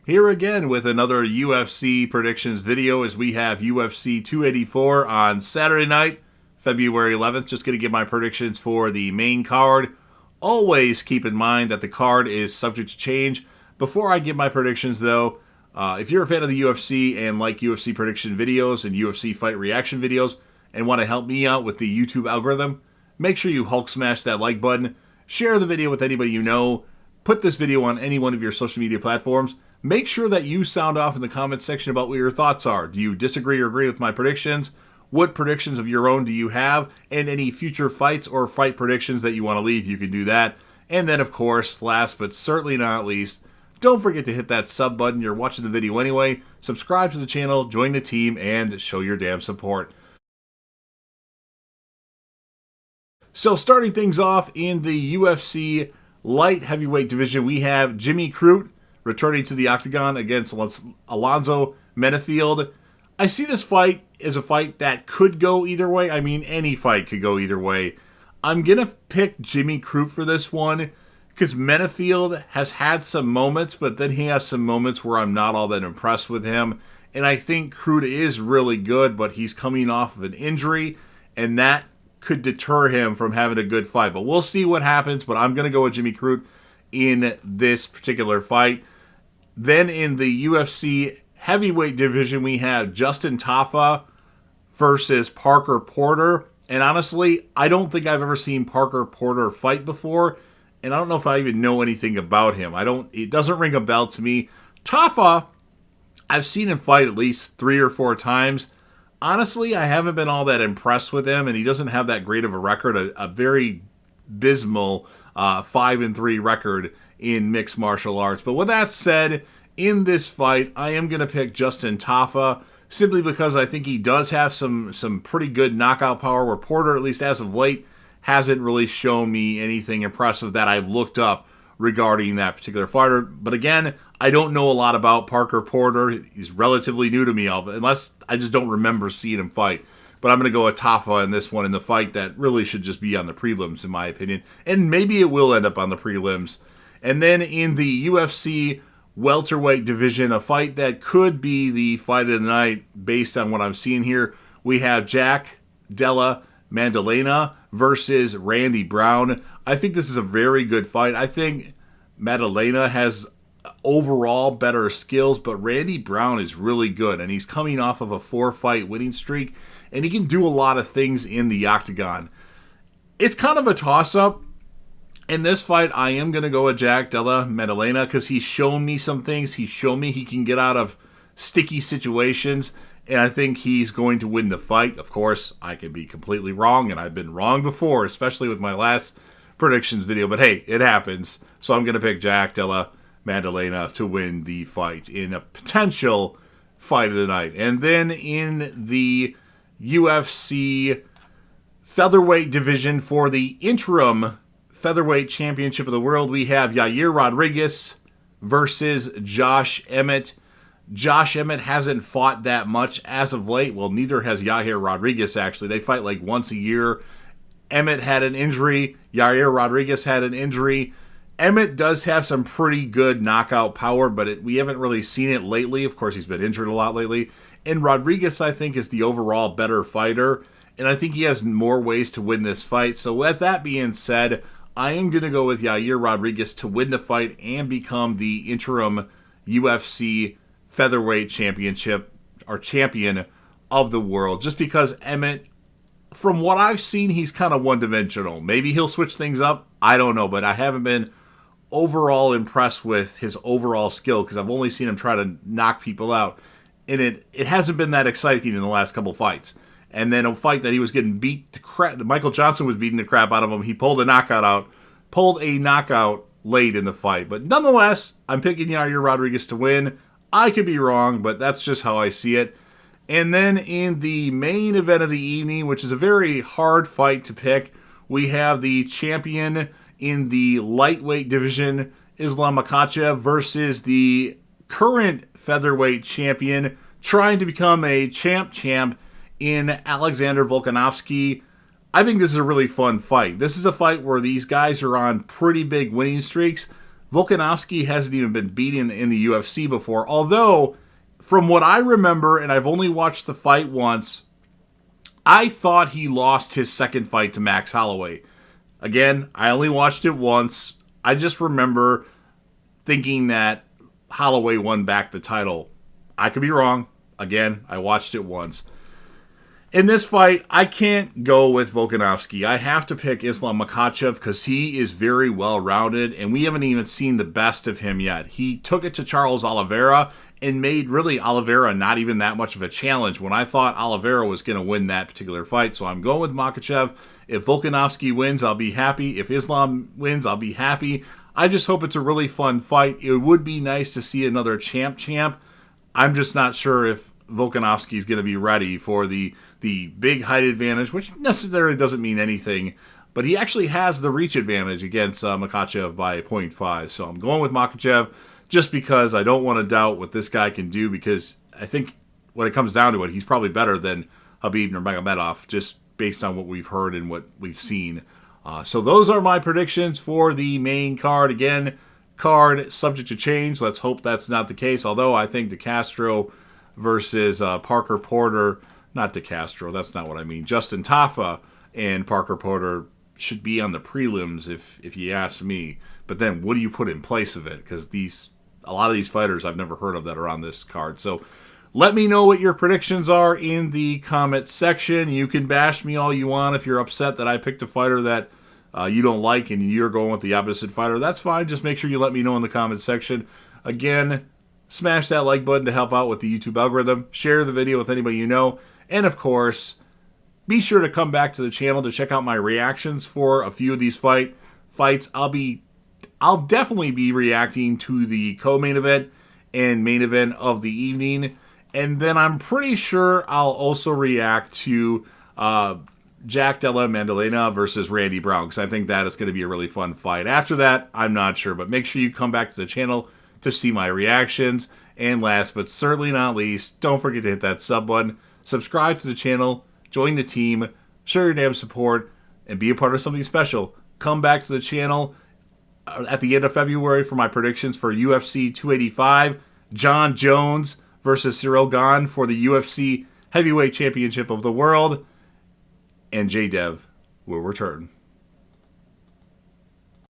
Here again with another UFC predictions video as we have UFC 284 on Saturday night, February 11th. Just going to give my predictions for the main card. Always keep in mind that the card is subject to change. Before I give my predictions though, if you're a fan of the UFC and like UFC prediction videos and UFC fight reaction videos and want to help me out with the YouTube algorithm, make sure you Hulk smash that like button, share the video with anybody you know, put this video on any one of your social media platforms. Make sure that you sound off in the comments section about what your thoughts are. Do you disagree or agree with my predictions? What predictions of your own do you have? And any future fights or fight predictions that you want to leave, you can do that. And then, of course, last but certainly not least, don't forget to hit that sub button. You're watching the video anyway. Subscribe to the channel, join the team, and show your damn support. So starting things off in the UFC light heavyweight division, we have Jimmy Crute returning to the octagon against Alonzo Menifield. I see this fight as a fight that could go either way. I mean, any fight could go either way. I'm going to pick Jimmy Crute for this one because Menifield has had some moments, but then he has some moments where I'm not all that impressed with him. And I think Crute is really good, but he's coming off of an injury, and that could deter him from having a good fight. But we'll see what happens, but I'm going to go with Jimmy Crute in this particular fight. Then in the UFC heavyweight division, we have Justin Tafa versus Parker Porter. And honestly, I don't think I've ever seen Parker Porter fight before. And I don't know if I even know anything about him. It doesn't ring a bell to me. Tafa, I've seen him fight at least 3 or 4 times. Honestly, I haven't been all that impressed with him, and he doesn't have that great of a record, a very abysmal 5-3 record in mixed martial arts. But with that said, in this fight, I am going to pick Justin Tafa simply because I think he does have some pretty good knockout power, where Porter, at least as of late, hasn't really shown me anything impressive that I've looked up regarding that particular fighter. But again, I don't know a lot about Parker Porter. He's relatively new to me, unless I just don't remember seeing him fight. But I'm going to go with Tafa in this one, in the fight that really should just be on the prelims, in my opinion. And maybe it will end up on the prelims. And then in the UFC welterweight division, a fight that could be the fight of the night based on what I'm seeing here, we have Jack Della Maddalena versus Randy Brown. I think this is a very good fight. I think Maddalena has overall better skills, but Randy Brown is really good, and he's coming off of a 4-fight winning streak, and he can do a lot of things in the octagon. It's kind of a toss-up. In this fight, I am going to go with Jack Della Maddalena because he's shown me some things. He's shown me he can get out of sticky situations, and I think he's going to win the fight. Of course, I could be completely wrong, and I've been wrong before, especially with my last predictions video. But hey, it happens. So I'm going to pick Jack Della Maddalena to win the fight in a potential fight of the night. And then in the UFC featherweight division for the interim featherweight championship of the world, we have Yair Rodriguez versus Josh Emmett. Josh Emmett hasn't fought that much as of late. Well, neither has Yair Rodriguez, actually. They fight like once a year. Emmett had an injury. Yair Rodriguez had an injury. Emmett does have some pretty good knockout power, but we haven't really seen it lately. Of course, he's been injured a lot lately. And Rodriguez, I think, is the overall better fighter, and I think he has more ways to win this fight. So with that being said, I am going to go with Yair Rodriguez to win the fight and become the interim UFC featherweight championship or champion of the world, just because Emmett, from what I've seen, he's kind of one-dimensional. Maybe he'll switch things up. I don't know, but I haven't been overall impressed with his overall skill because I've only seen him try to knock people out, and it hasn't been that exciting in the last couple fights. And then a fight that he was getting beat to crap, Michael Johnson was beating the crap out of him. He pulled a knockout late in the fight. But nonetheless, I'm picking Yair Rodriguez to win. I could be wrong, but that's just how I see it. And then in the main event of the evening, which is a very hard fight to pick, we have the champion in the lightweight division, Islam Makhachev, versus the current featherweight champion, trying to become a champ in Alexander Volkanovski. I think this is a really fun fight. This is a fight where these guys are on pretty big winning streaks. Volkanovski hasn't even been beaten in the UFC before, although, from what I remember, and I've only watched the fight once, I thought he lost his second fight to Max Holloway. Again, I only watched it once. I just remember thinking that Holloway won back the title. I could be wrong. Again, I watched it once. In this fight, I can't go with Volkanovski. I have to pick Islam Makhachev because he is very well-rounded, and we haven't even seen the best of him yet. He took it to Charles Oliveira and made really Oliveira not even that much of a challenge when I thought Oliveira was going to win that particular fight. So I'm going with Makhachev. If Volkanovski wins, I'll be happy. If Islam wins, I'll be happy. I just hope it's a really fun fight. It would be nice to see another champ. I'm just not sure if Volkanovski is going to be ready for the big height advantage, which necessarily doesn't mean anything. But he actually has the reach advantage against Makhachev by 0.5. So I'm going with Makhachev just because I don't want to doubt what this guy can do, because I think when it comes down to it, he's probably better than Khabib Nurmagomedov, just based on what we've heard and what we've seen. So those are my predictions for the main card. Again, card subject to change. Let's hope that's not the case. Although I think DeCastro versus Parker Porter, not DeCastro, that's not what I mean. Justin Tafa and Parker Porter should be on the prelims if you ask me. But then what do you put in place of it? Because a lot of these fighters I've never heard of that are on this card. So let me know what your predictions are in the comment section. You can bash me all you want if you're upset that I picked a fighter that you don't like and you're going with the opposite fighter. That's fine. Just make sure you let me know in the comment section. Again, smash that like button to help out with the YouTube algorithm. Share the video with anybody you know. And of course, be sure to come back to the channel to check out my reactions for a few of these fights. I'll definitely be reacting to the co-main event and main event of the evening. And then I'm pretty sure I'll also react to Jack Della Maddalena versus Randy Brown, because I think that is going to be a really fun fight. After that, I'm not sure. But make sure you come back to the channel to see my reactions. And last but certainly not least, don't forget to hit that sub button, subscribe to the channel, join the team, show your damn support, and be a part of something special. Come back to the channel at the end of February for my predictions for UFC 285, John Jones versus Cyril Gane for the UFC Heavyweight Championship of the World, and J-Dev will return.